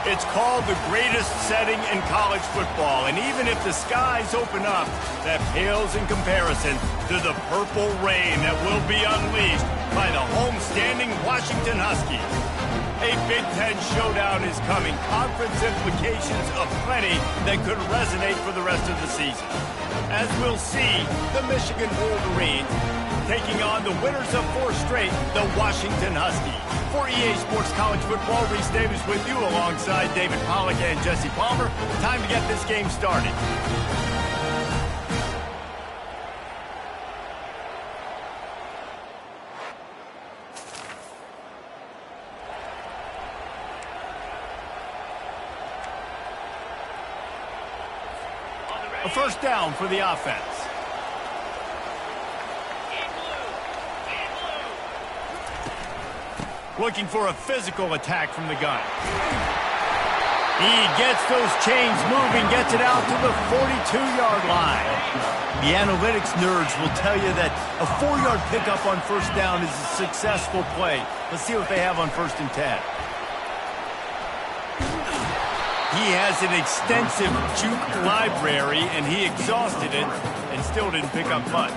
It's called the greatest setting in college football, and even if the skies open up, that pales in comparison to the purple rain that will be unleashed by the homestanding Washington Huskies. A Big Ten showdown is coming. Conference implications aplenty that could resonate for the rest of the season. As we'll see, the Michigan Wolverines taking on the winners of 4 straight, the Washington Huskies. For EA Sports College Football, Reese Davis with you alongside David Pollack and Jesse Palmer. Time to get this game started. A first down for the offense. Looking for a physical attack from the gun. He gets those chains moving, gets it out to the 42-yard line. The analytics nerds will tell you that a 4-yard pickup on first down is a successful play. Let's see what they have on 1st and 10. He has an extensive juke library, and he exhausted it and still didn't pick up much.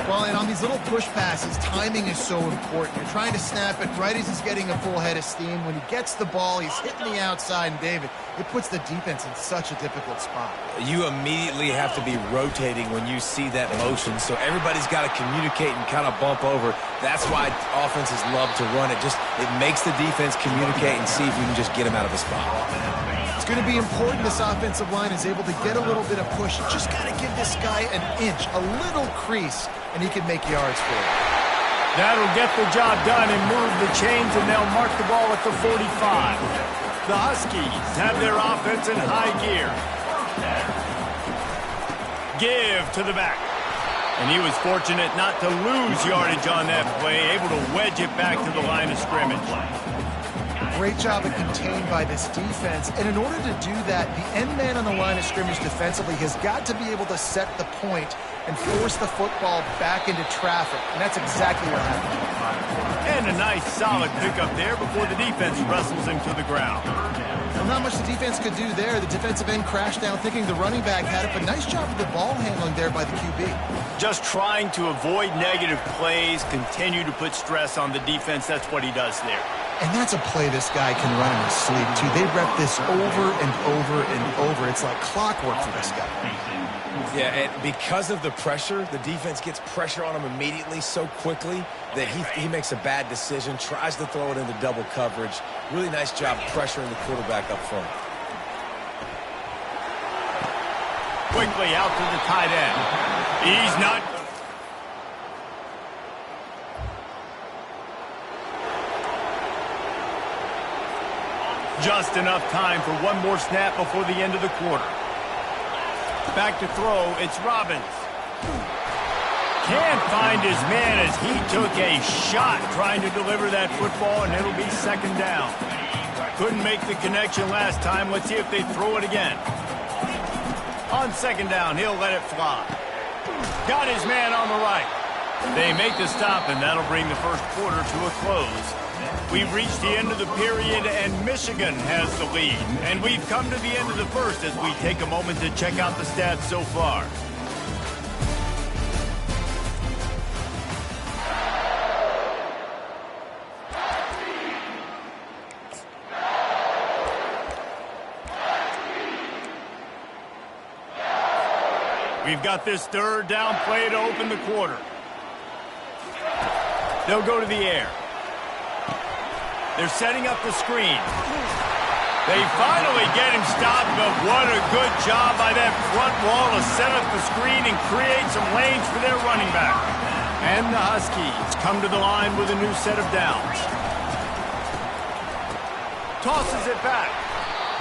Well, and on these little push passes, timing is so important. You're trying to snap it right as he's getting a full head of steam. When he gets the ball, he's hitting the outside, and David, it puts the defense in such a difficult spot. You immediately have to be rotating when you see that motion, so everybody's got to communicate and kind of bump over. That's why offenses love to run it. It makes the defense communicate and see if you can just get him out of a spot. It's going to be important this offensive line is able to get a little bit of push. You just got to give this guy an inch, a little crease, and he can make yards for it. That'll get the job done and move the chains, and they'll mark the ball at the 45. The Huskies have their offense in high gear. Give to the back. And he was fortunate not to lose yardage on that play, able to wedge it back to the line of scrimmage. Great job of contained by this defense. And in order to do that, the end man on the line of scrimmage defensively has got to be able to set the point and force the football back into traffic. And that's exactly what happened. And a nice solid pickup there before the defense wrestles him to the ground. Well, not much the defense could do there. The defensive end crashed down thinking the running back had it, but nice job of the ball handling there by the QB. Just trying to avoid negative plays, continue to put stress on the defense. That's what he does there. And that's a play this guy can run in his sleep, too. They rep this over and over and over. It's like clockwork for this guy. Yeah, and because of the pressure, the defense gets pressure on him immediately so quickly that he makes a bad decision, tries to throw it into double coverage. Really nice job pressuring the quarterback up front. Quickly out to the tight end. He's not... Just enough time for one more snap before the end of the quarter. Back to throw, it's Robbins. Can't find his man as he took a shot trying to deliver that football, and it'll be 2nd down. Couldn't make the connection last time. Let's see if they throw it again. On 2nd down, he'll let it fly. Got his man on the right. They make the stop, and that'll bring the first quarter to a close. We've reached the end of the period, and Michigan has the lead. And we've come to the end of the first as we take a moment to check out the stats so far. We've got this 3rd down play to open the quarter. They'll go to the air. They're setting up the screen. They finally get him stopped, but what a good job by that front wall to set up the screen and create some lanes for their running back. And the Huskies come to the line with a new set of downs. Tosses it back.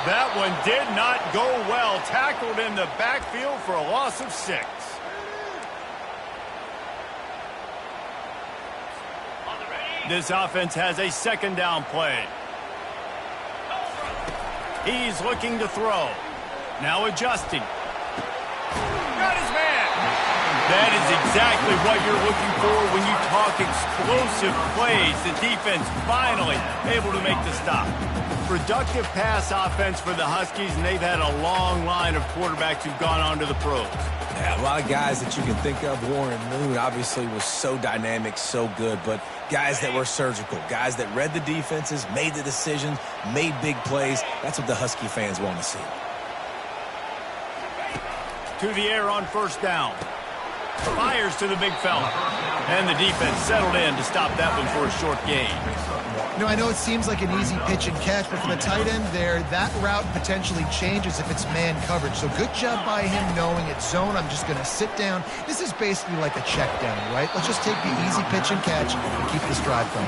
That one did not go well. Tackled in the backfield for a loss of 6. This offense has a 2nd down play. He's looking to throw. Now adjusting. Got his man. That is exactly what you're looking for when you talk explosive plays. The defense finally able to make the stop. Productive pass offense for the Huskies, and they've had a long line of quarterbacks who've gone on to the pros. Yeah, a lot of guys that you can think of. Warren Moon obviously was so dynamic, so good, but guys that were surgical, guys that read the defenses, made the decisions, made big plays. That's what the Husky fans want to see. To the air on first down. Fires to the big fella. And the defense settled in to stop that one for a short gain. I know it seems like an easy pitch and catch, but for the tight end there, that route potentially changes if it's man coverage. So good job by him knowing it's zone. I'm just going to sit down. This is basically like a check down, right? Let's just take the easy pitch and catch and keep this drive going.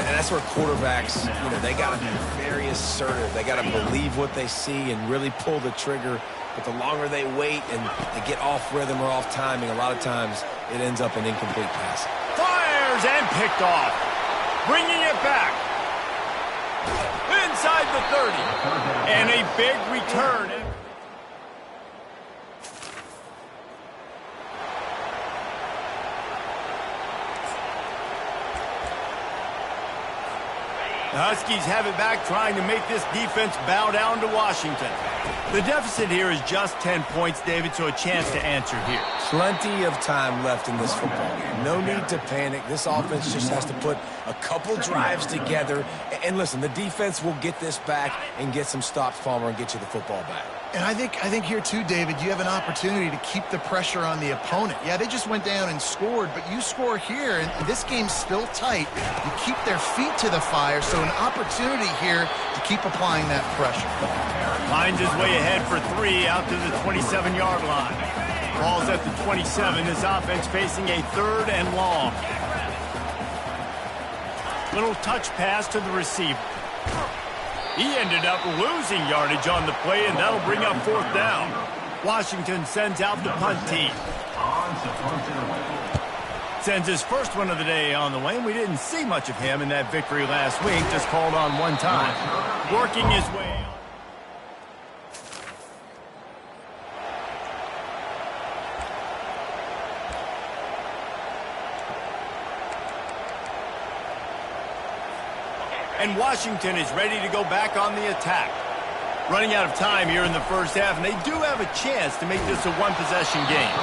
And that's where quarterbacks, they got to be very assertive. They got to believe what they see and really pull the trigger. But the longer they wait and they get off rhythm or off timing, a lot of times it ends up an incomplete pass. Fires and picked off. Bringing it back. Inside the 30. And a big return. The Huskies have it back, trying to make this defense bow down to Washington. The deficit here is just 10 points, David, so a chance to answer here. Plenty of time left in this football game. No need to panic. This offense just has to put a couple drives together. And listen, the defense will get this back and get some stops, Palmer, and get you the football back. And I think here too, David, you have an opportunity to keep the pressure on the opponent. Yeah, they just went down and scored, but you score here, and this game's still tight. You keep their feet to the fire, so an opportunity here to keep applying that pressure. Finds his way ahead for 3 out to the 27-yard line. Ball's at the 27. This offense facing a 3rd and long. Little touch pass to the receiver. He ended up losing yardage on the play, and that'll bring up 4th down. Washington sends out the punt team. Sends his first one of the day on the way, and we didn't see much of him in that victory last week, just called on one time. Working his way. And Washington is ready to go back on the attack. Running out of time here in the first half, and they do have a chance to make this a one-possession game.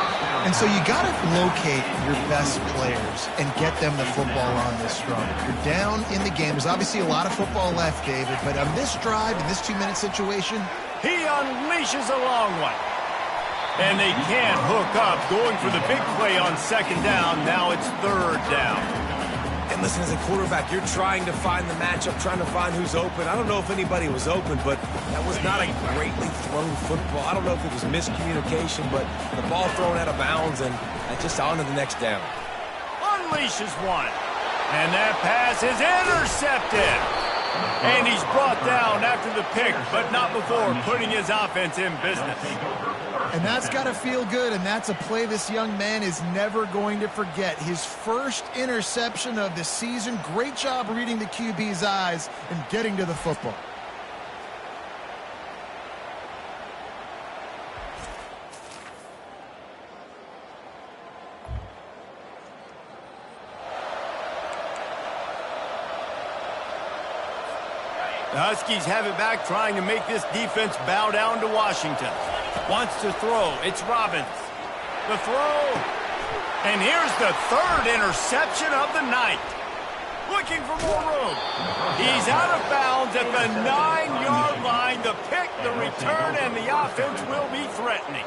And so you got to locate your best players and get them the football on this run. You're down in the game. There's obviously a lot of football left, David, but on this drive, in this 2-minute situation, he unleashes a long one. And they can't hook up, going for the big play on 2nd down. Now it's 3rd down. And listen, as a quarterback, you're trying to find the matchup, trying to find who's open. I don't know if anybody was open, but that was not a greatly thrown football. I don't know if it was miscommunication, but the ball thrown out of bounds, and just on to the next down. Unleashes one. And that pass is intercepted. And he's brought down after the pick, but not before putting his offense in business. And that's got to feel good, and that's a play this young man is never going to forget. His first interception of the season. Great job reading the QB's eyes and getting to the football. The Huskies have it back, trying to make this defense bow down to Washington. Wants to throw. It's Robbins. The throw. And here's the 3rd interception of the night. Looking for more room. He's out of bounds at the 9-yard line. The pick, the return, and the offense will be threatening.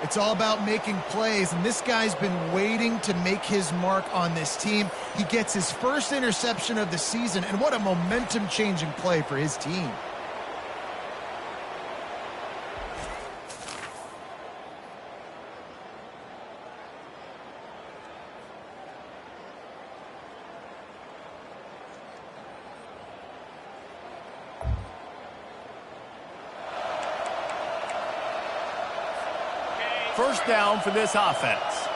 It's all about making plays, and this guy's been waiting to make his mark on this team. He gets his first interception of the season, and what a momentum-changing play for his team. First down for this offense.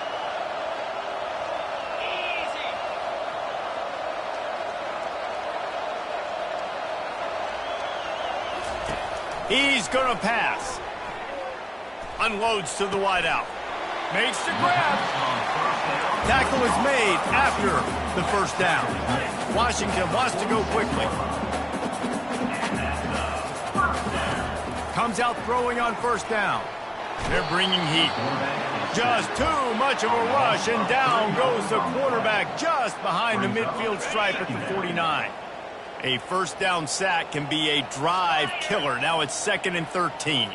He's going to pass. Unloads to the wideout. Makes the grab. Tackle is made after the first down. Washington wants to go quickly. Comes out throwing on first down. They're bringing heat. Just too much of a rush, and down goes the quarterback just behind the midfield stripe at the 49. A first down sack can be a drive killer. Now it's 2nd and 13.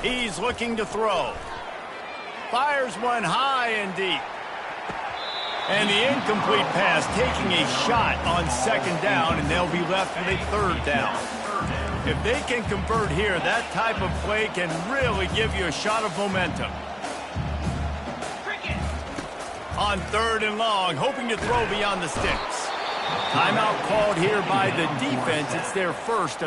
He's looking to throw. Fires one high and deep. And the incomplete pass taking a shot on 2nd down, and they'll be left with a 3rd down. If they can convert here, that type of play can really give you a shot of momentum. On 3rd and long, hoping to throw beyond the sticks. Timeout called here by the defense. It's their first.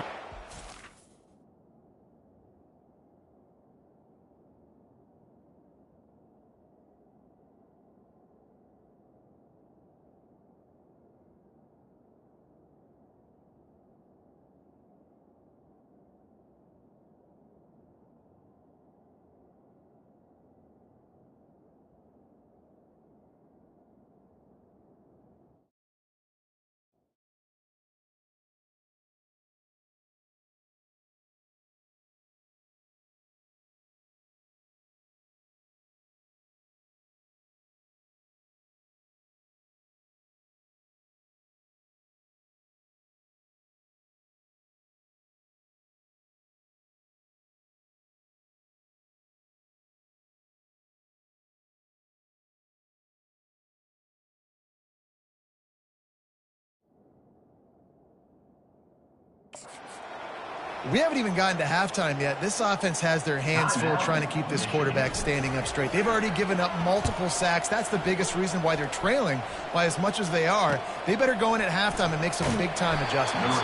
We haven't even gotten to halftime yet. This offense has their hands full trying to keep this quarterback standing up straight. They've already given up multiple sacks. That's the biggest reason why they're trailing by as much as they are. They better go in at halftime and make some big-time adjustments.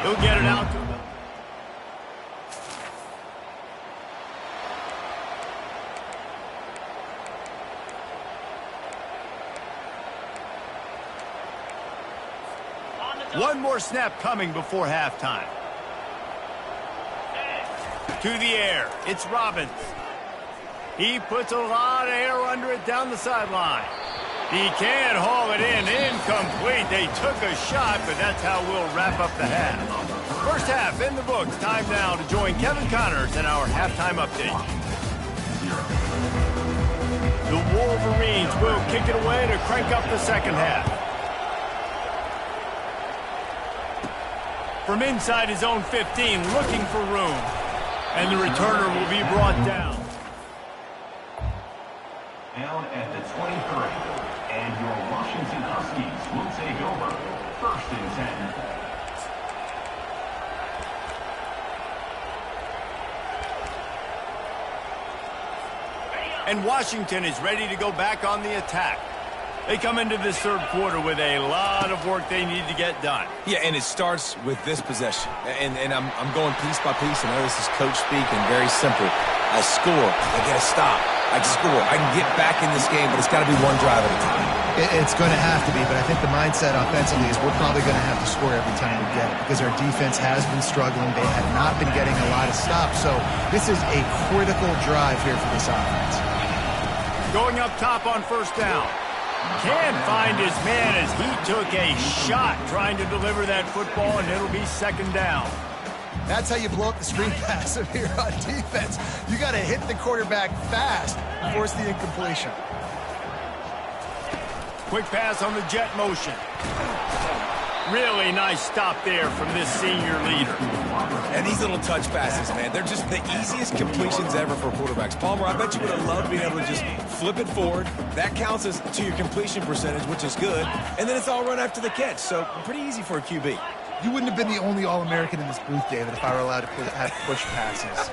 He'll get it out to them. One more snap coming before halftime. To the air, it's Robbins. He puts a lot of air under it down the sideline. He can't haul it in. Incomplete. They took a shot, but that's how we'll wrap up the half. First half in the books. Time now to join Kevin Connors in our halftime update. The Wolverines will kick it away to crank up the second half. From inside his own 15, looking for room. And the returner will be brought down. Down at the 23. And your Washington Huskies will take over. 1st and 10. And Washington is ready to go back on the attack. They come into this 3rd quarter with a lot of work they need to get done. Yeah, and it starts with this possession. And I'm going piece by piece. I know this is coach speak and very simple. I score. I get a stop. I score. I can get back in this game, but it's got to be one drive at a time. It's going to have to be, but I think the mindset offensively is we're probably going to have to score every time we get it because our defense has been struggling. They have not been getting a lot of stops. So this is a critical drive here for this offense. Going up top on first down. Can't find his man as he took a shot trying to deliver that football, and it'll be 2nd down. That's how you blow up the screen pass if you're on defense. You got to hit the quarterback fast and force the incompletion. Quick pass on the jet motion. Really nice stop there from this senior leader. And these little touch passes, man, they're just the easiest completions ever for quarterbacks. Palmer, I bet you would have loved being able to just flip it forward. That counts as to your completion percentage, which is good. And then it's all run after the catch, so pretty easy for a QB. You wouldn't have been the only All-American in this booth, David, if I were allowed to have push passes.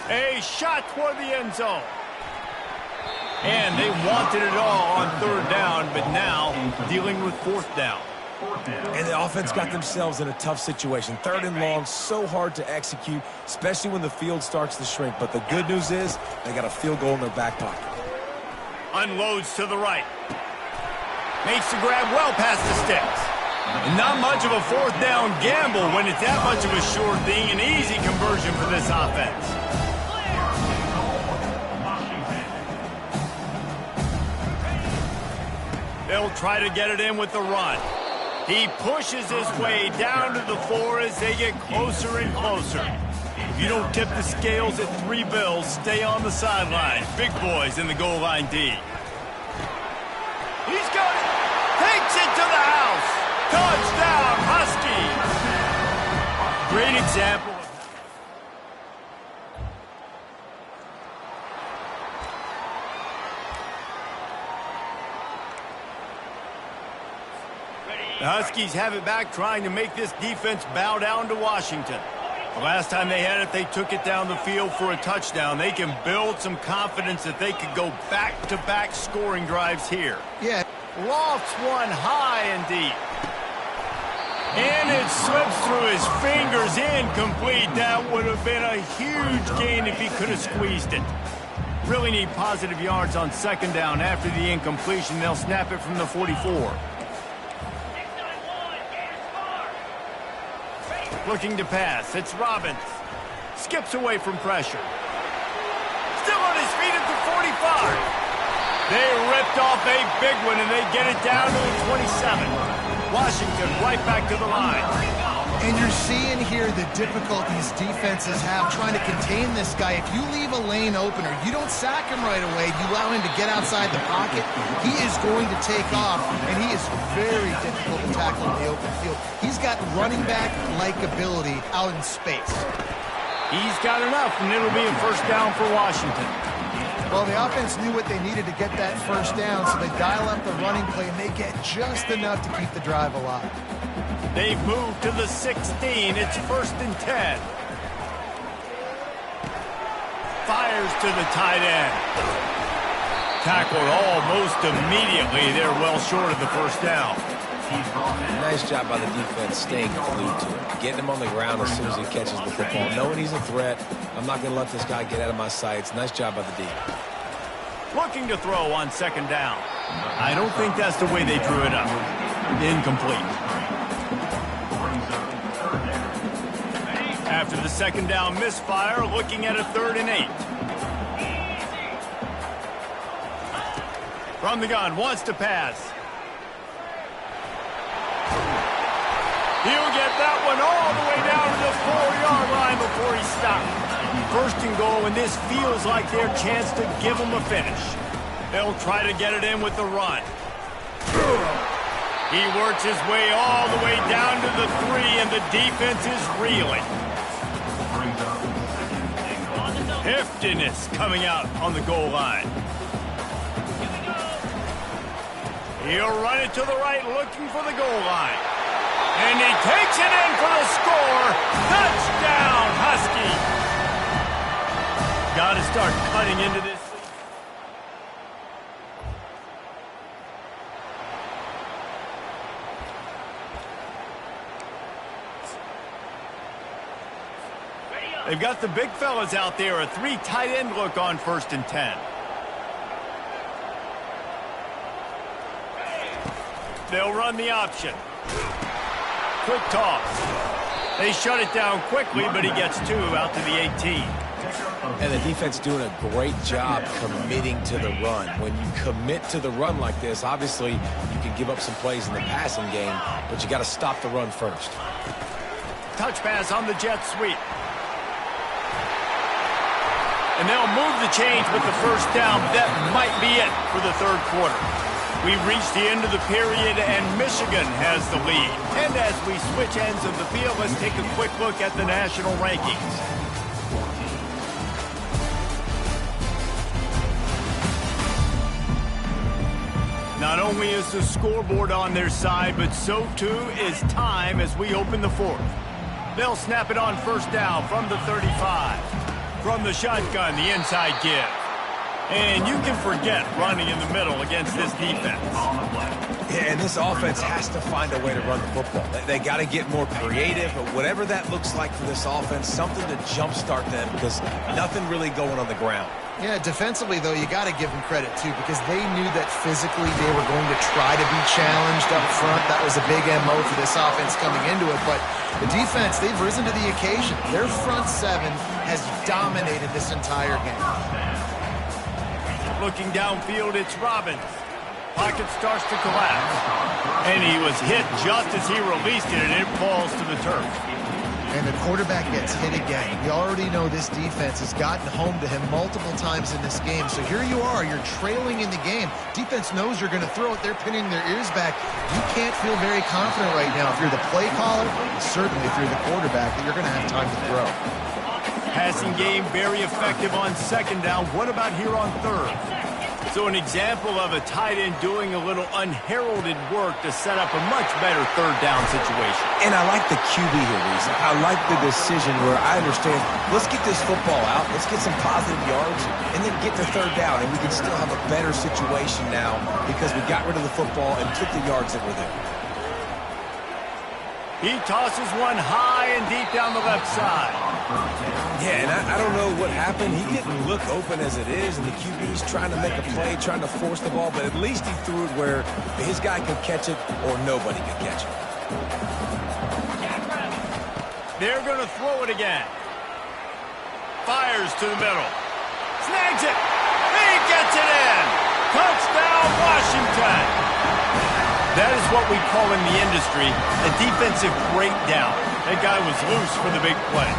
A shot toward the end zone. And they wanted it all on 3rd down, but now dealing with 4th down. And the offense got themselves in a tough situation. 3rd and long, so hard to execute, especially when the field starts to shrink. But the good news is they got a field goal in their back pocket. Unloads to the right. Makes the grab well past the sticks. And not much of a 4th down gamble when it's that much of a sure thing. An easy conversion for this offense. They'll try to get it in with the run. He pushes his way down to the floor as they get closer and closer. If you don't tip the scales at 3 bills, stay on the sideline. Big boys in the goal line D. He's got it. Takes it to the house. Touchdown, Husky. Great example. The Huskies have it back, trying to make this defense bow down to Washington. The last time they had it, they took it down the field for a touchdown. They can build some confidence that they could go back-to-back scoring drives here. Yeah. Lofts one high and deep. And it slips through his fingers, incomplete. That would have been a huge gain if he could have squeezed it. Really need positive yards on second down. After the incompletion, they'll snap it from the 44. Looking to pass. It's Robbins. Skips away from pressure. Still on his feet at the 45. They ripped off a big one, and they get it down to the 27. Washington right back to the line. And you're seeing here the difficulties defenses have trying to contain this guy. If you leave a lane open or you don't sack him right away, you allow him to get outside the pocket, he is going to take off, and he is very difficult to tackle in the open field. He's got running back-like ability out in space. He's got enough, and it'll be a first down for Washington. Well, the offense knew what they needed to get that first down, so they dial up the running play, and they get just enough to keep the drive alive. They've moved to the 16. It's 1st and 10. Fires to the tight end. Tackled almost immediately. They're well short of the first down. Nice job by the defense staying glued to him. Getting him on the ground as soon as he catches the football. Knowing he's a threat. I'm not going to let this guy get out of my sights. Nice job by the D. Looking to throw on second down. I don't think that's the way they drew it up. Incomplete. After the second down misfire, looking at a 3rd and 8. From the gun, wants to pass. He'll get that one all the way down to the 4-yard line before he stopped. 1st and goal, and this feels like their chance to give them a finish. They'll try to get it in with the run. He works his way all the way down to the 3, and the defense is reeling. Heftiness coming out on the goal line. He'll run it to the right, looking for the goal line. And he takes it in for the score. Touchdown, Husky. Got to start cutting into this. They've got the big fellas out there. A 3 tight end look on 1st and 10. They'll run the option. Quick toss. They shut it down quickly, but he gets 2 out to the 18. And the defense doing a great job committing to the run. When you commit to the run like this, obviously you can give up some plays in the passing game, but you got to stop the run first. Touch pass on the jet sweep. And they'll move the chains with the first down. That might be it for the 3rd quarter. We've reached the end of the period, and Michigan has the lead. And as we switch ends of the field, let's take a quick look at the national rankings. Not only is the scoreboard on their side, but so too is time as we open the 4th. They'll snap it on first down from the 35. From the shotgun, the inside give. And you can forget running in the middle against this defense. Yeah, and this offense has to find a way to run the football. They got to get more creative, but whatever that looks like for this offense, something to jumpstart them because nothing really going on the ground. Yeah, defensively, though, you got to give them credit, too, because they knew that physically they were going to try to be challenged up front. That was a big MO for this offense coming into it. But the defense, they've risen to the occasion. Their front 7 has dominated this entire game. Looking downfield, it's Robbins. Pocket starts to collapse. And he was hit just as he released it, and it falls to the turf. And the quarterback gets hit again. We already know this defense has gotten home to him multiple times in this game. So here you are, you're trailing in the game. Defense knows you're going to throw it. They're pinning their ears back. You can't feel very confident right now if you're the play caller, certainly if you're the quarterback, that you're going to have time to throw. Passing game very effective on second down. What about here on third? So an example of a tight end doing a little unheralded work to set up a much better third down situation. And I like the QB here, Reese. I like the decision where I understand, let's get this football out, let's get some positive yards, and then get to third down, and we can still have a better situation now because we got rid of the football and took the yards that were there. He tosses one high and deep down the left side. Yeah, and I don't know what happened. He didn't look open as it is, and the QB's trying to make a play, trying to force the ball, but at least he threw it where his guy could catch it or nobody could catch it. They're going to throw it again. Fires to the middle. Snags it. He gets it in. Touchdown, Washington. That is what we call in the industry a defensive breakdown. That guy was loose for the big play.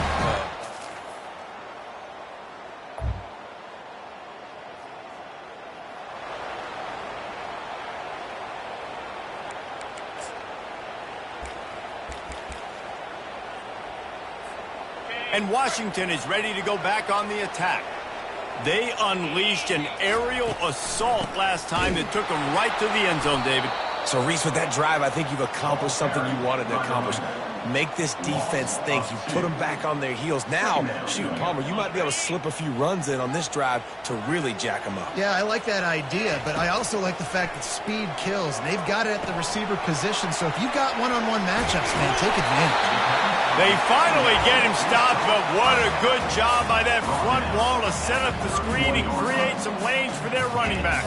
And Washington is ready to go back on the attack. They unleashed an aerial assault last time that took them right to the end zone, David. So, Reese, with that drive, I think you've accomplished something you wanted to accomplish. Make this defense think. You put them back on their heels. Now, shoot, Palmer, you might be able to slip a few runs in on this drive to really jack them up. Yeah, I like that idea, but I also like the fact that speed kills, and they've got it at the receiver position. So if you've got one-on-one matchups, man, take advantage. They finally get him stopped, but what a good job by that front wall to set up the screen and create some lanes for their running back.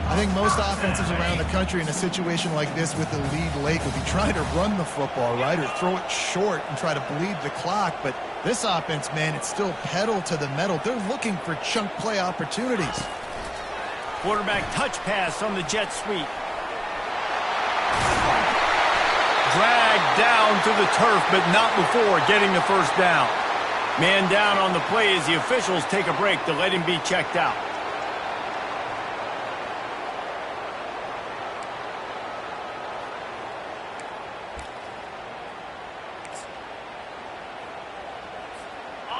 I think most offenses around the country in a situation like this with the lead late would be trying to run the football, right, or throw it short and try to bleed the clock. But this offense, man, it's still pedal to the metal. They're looking for chunk play opportunities. Quarterback touch pass on the jet sweep. Dragged down to the turf, but not before getting the first down. Man down on the play as the officials take a break to let him be checked out.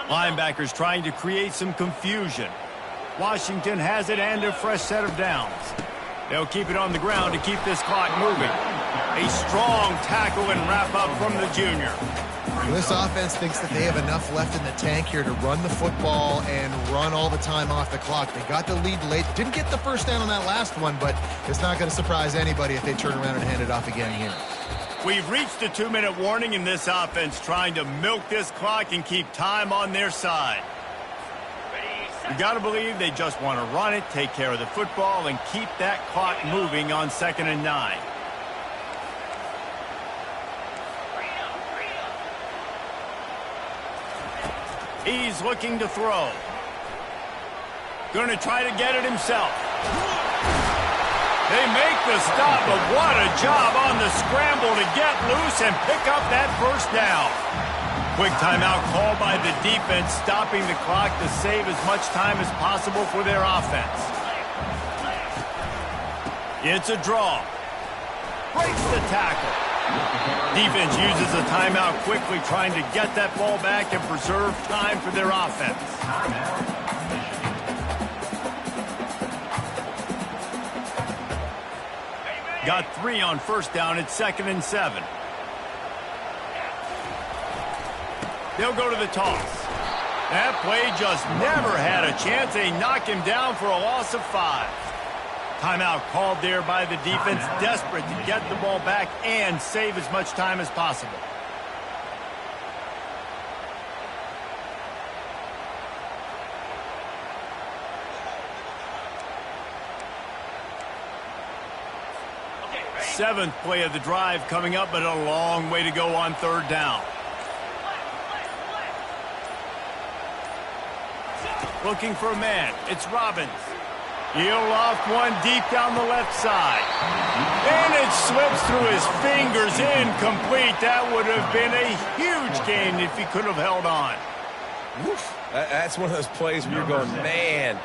Linebackers trying to create some confusion. Washington has it and a fresh set of downs. They'll keep it on the ground to keep this clock moving. A strong tackle and wrap up from the junior. This offense thinks that they have enough left in the tank here to run the football and run all the time off the clock. They got the lead late. Didn't get the first down on that last one, but it's not going to surprise anybody if they turn around and hand it off again here. We've reached the 2-minute warning in this offense, trying to milk this clock and keep time on their side. You got to believe they just want to run it, take care of the football, and keep that clock moving on 2nd and 9. He's looking to throw. Going to try to get it himself. They make the stop, but what a job on the scramble to get loose and pick up that first down. Quick timeout called by the defense, stopping the clock to save as much time as possible for their offense. It's a draw. Breaks the tackle. Defense uses a timeout quickly, trying to get that ball back and preserve time for their offense. Got 3 on first down. It's 2nd and 7. They'll go to the toss. That play just never had a chance. They knock him down for a loss of 5. Timeout called there by the defense, desperate to get the ball back and save as much time as possible. Seventh play of the drive coming up, but a long way to go on 3rd down. Looking for a man. It's Robbins. He'll loft one deep down the left side. And it slips through his fingers, incomplete. That would have been a huge gain if he could have held on. Woof. That's one of those plays where you're going, man,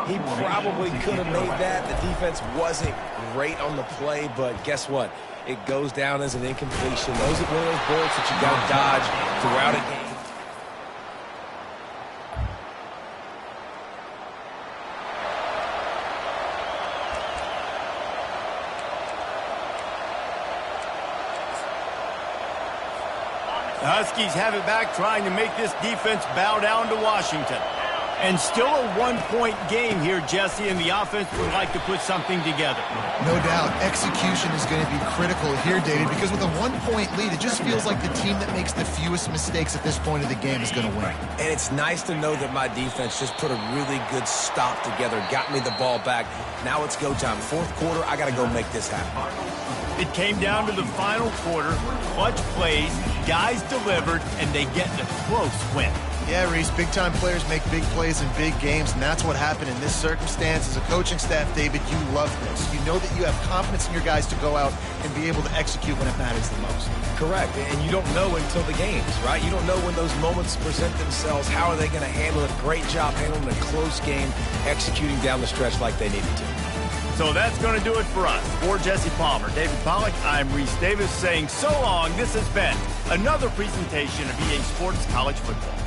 he probably could have made that. The defense wasn't great on the play, but guess what? It goes down as an incompletion. Those are one of those bullets that you got to dodge throughout a game. The Huskies have it back, trying to make this defense bow down to Washington. And still a one-point game here, Jesse, and the offense would like to put something together. No doubt. Execution is going to be critical here, David, because with a one-point lead, it just feels like the team that makes the fewest mistakes at this point of the game is going to win. And it's nice to know that my defense just put a really good stop together, got me the ball back. Now it's go time. Fourth quarter, I got to go make this happen. It came down to the final quarter, clutch plays, guys delivered, and they get the close win. Yeah, Reese, big-time players make big plays in big games, and that's what happened in this circumstance. As a coaching staff, David, you love this. You know that you have confidence in your guys to go out and be able to execute when it matters the most. Correct, and you don't know until the games, right? You don't know when those moments present themselves. How are they going to handle it? Great job handling a close game, executing down the stretch like they needed to. So that's going to do it for us. For Jesse Palmer, David Pollack, I'm Reese Davis saying so long. This has been another presentation of EA Sports College Football.